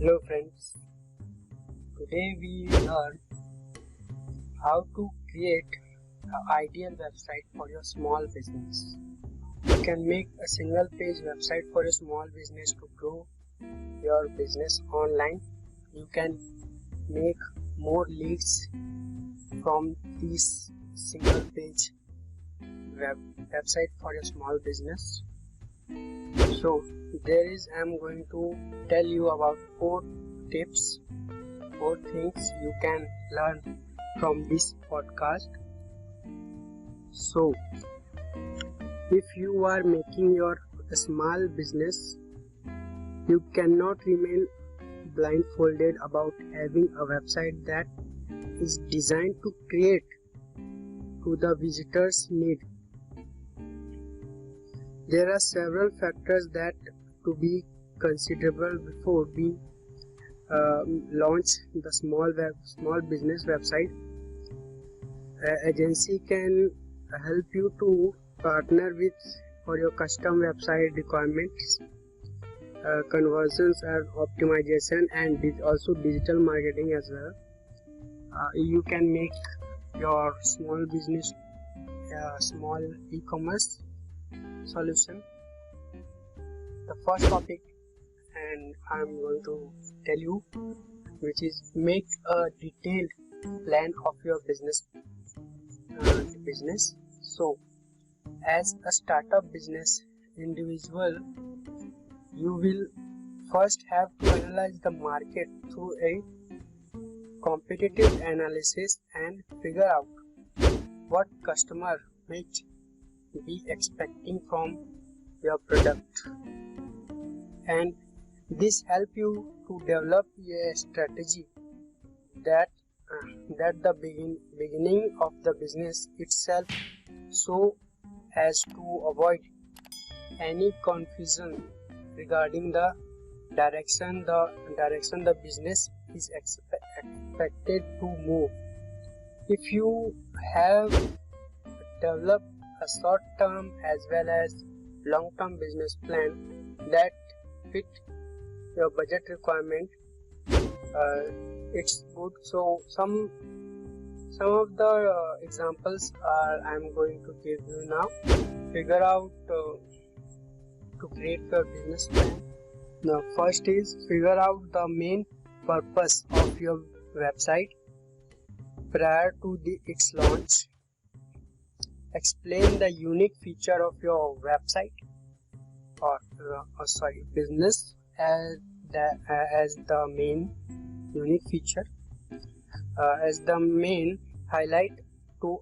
Hello friends, today we learn how to create an ideal website for your small business. You can make a single page website for a small business to grow your business online. You can make more leads from this single page website for your small business. So I'm going to tell you about 4 tips, 4 things you can learn from this podcast. So if you are making your small business, you cannot remain blindfolded about having a website that is designed to create to the visitor's need. There are several factors that to be considerable before we launch the small business website. Agency can help you to partner with for your custom website requirements, conversions and optimization, and also digital marketing as well. You can make your small business small e-commerce solution. The first topic and I'm going to tell you, which is make a detailed plan of your business. So as a startup business individual, you will first have to analyze the market through a competitive analysis and figure out what customer might be expecting from your product, and this help you to develop a strategy that the beginning of the business itself, so as to avoid any confusion regarding the direction the business is expected to move. If you have developed a short-term as well as long-term business plan that fit your budget requirement, it's good. So some of the examples I'm going to give you now. Figure out to create your business plan. Now first is figure out the main purpose of your website prior to its launch. Explain the unique feature of your website or business as the main unique feature, as the main highlight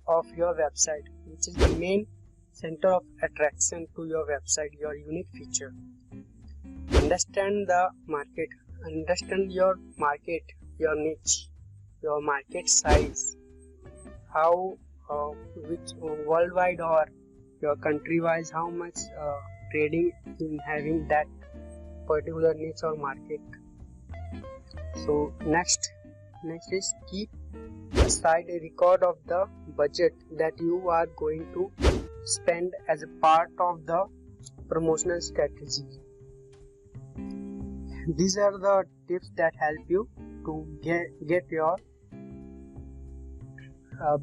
of your website, which is the main center of attraction to your website, your unique feature. Understand the market, understand your market, your niche, your market size, how which worldwide or your country wise, how much trading in having that particular niche or market. So next is keep aside a record of the budget that you are going to spend as a part of the promotional strategy. These are the tips that help you to get your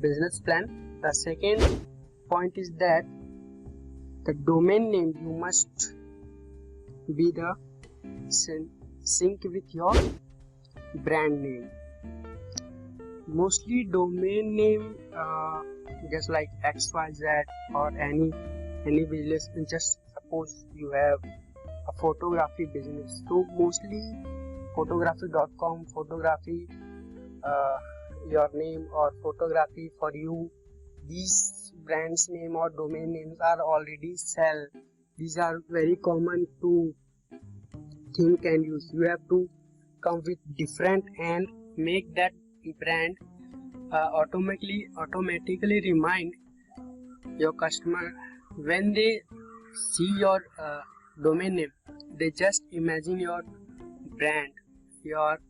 business plan. The second point is that the domain name, you must be the sync with your brand name. Mostly domain name, just like XYZ or any business. Just suppose you have a photography business, so mostly photography.com, photography your name, or photography for you. These brands name or domain names are already sell. These are very common to think and use. You have to come with different and make that brand automatically remind your customer when they see your domain name. They just imagine your brand, your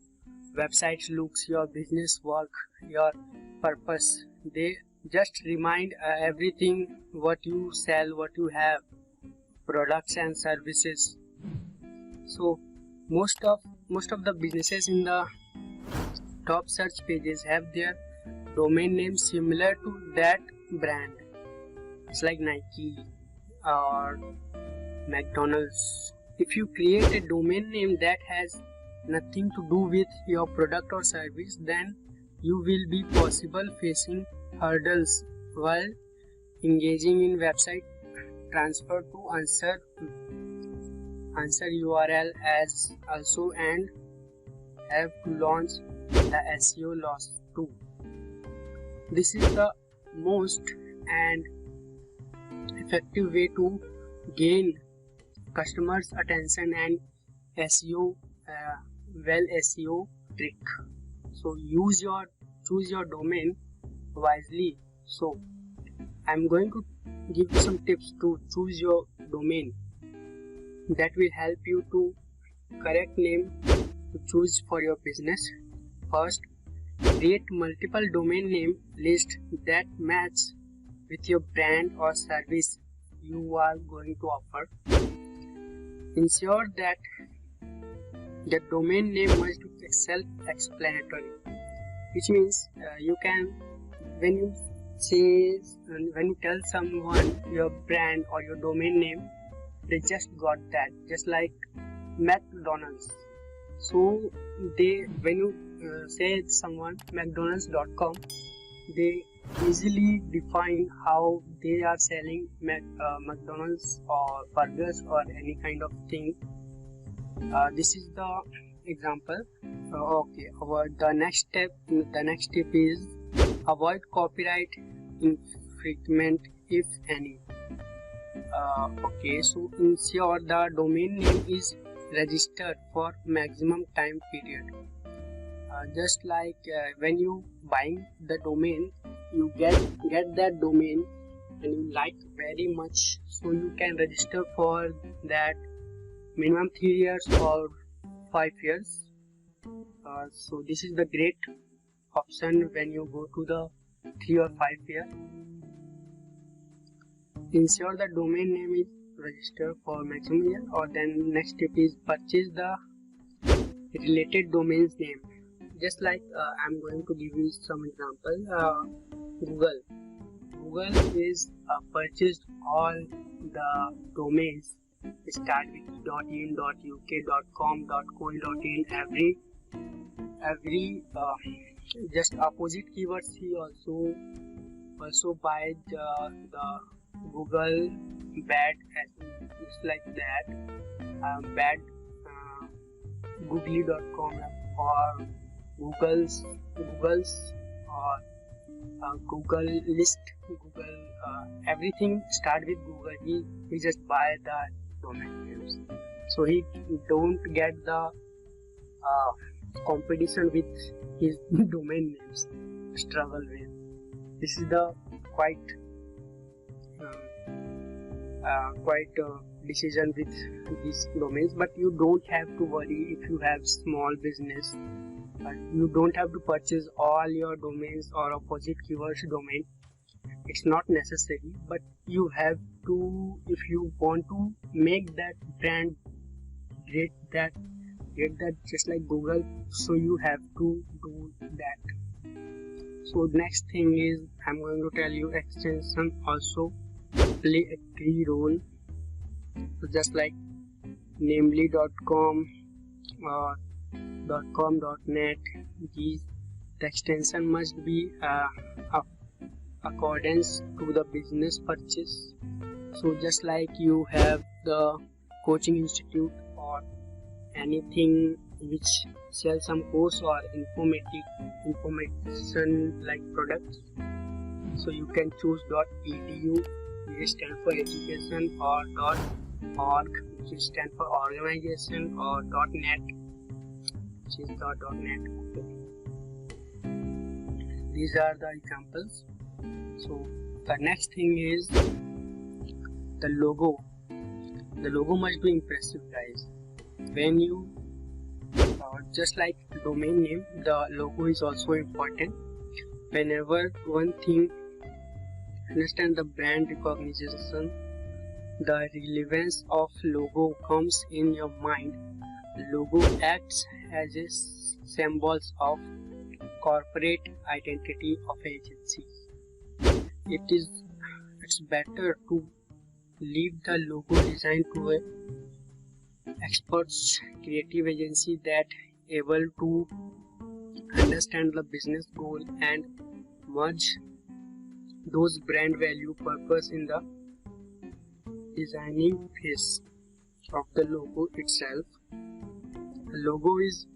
website looks, your business work, your purpose. They just remind everything what you sell, what you have, products and services. So most of most of the businesses in the top search pages have their domain name similar to that brand. It's like Nike or McDonald's. If you create a domain name that has nothing to do with your product or service, then you will be possible facing hurdles while engaging in website transfer to answer URL as also, and have to launch the SEO loss too. This is the most and effective way to gain customers' attention and SEO, SEO trick. So choose your domain wisely. So I'm going to give you some tips to choose your domain that will help you to correct name to choose for your business. First, create multiple domain name list that match with your brand or service you are going to offer. Ensure that the domain name must be self-explanatory, which means you can, when you tell someone your brand or your domain name, they just got that, just like McDonald's. So when you say someone McDonald's.com, they easily define how they are selling McDonald's or burgers or any kind of thing. This is the example. The next step is avoid copyright infringement if any. So ensure the domain name is registered for maximum time period. Just like when you buying the domain, you get that domain and you like very much, so you can register for that minimum 3 years or 5 years. So this is the great option when you go to the 3 or 5 year. Ensure the domain name is registered for maximum year. Or then next step is purchase the related domains name. Just like I'm going to give you some example. Google is purchased all the domains start with .in, .uk, .com, .co.in, every just opposite keywords. He also buy the Google bad, just like that, bad googly.com or Google's or Google list, everything start with Google. He just buy the domain names, so he don't get the competition with his domain names struggle with. This is the quite decision with these domains. But you don't have to worry if you have small business. You don't have to purchase all your domains or opposite keywords domain. It's not necessary, but you have to, if you want to make that brand get that just like Google, so you have to do that. So next thing is, I'm going to tell you extension also play a key role. So just like namely.com or .com.net, the extension must be accordance to the business purchase. So just like you have the coaching institute or anything which sells some course or information like products, so you can choose .edu, which stand for education, or .org, which stand for organization, or .net, which is the .net. These are the examples. So the next thing is the logo. The logo must be impressive, guys. When you just like domain name, the logo is also important. Whenever one thing, understand the brand recognition, the relevance of logo comes in your mind Logo acts as a symbols of corporate identity of agency. It's better to leave the logo design to a experts creative agency that able to understand the business goal and merge those brand value purpose in the designing phase of the logo itself. The logo is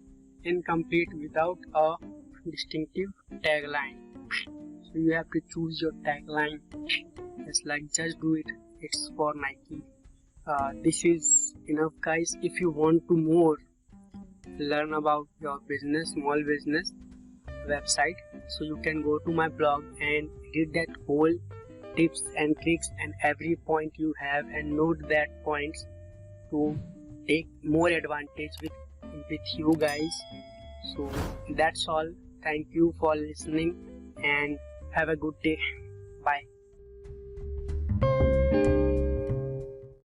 incomplete without a distinctive tagline. So you have to choose your tagline. It's like just do it. It's for Nike. This is enough, guys. If you want to more learn about your business, small business website, so you can go to my blog and read that whole tips and tricks and every point you have and note that points to take more advantage with you guys. So that's all. Thank you for listening and have a good day. Bye.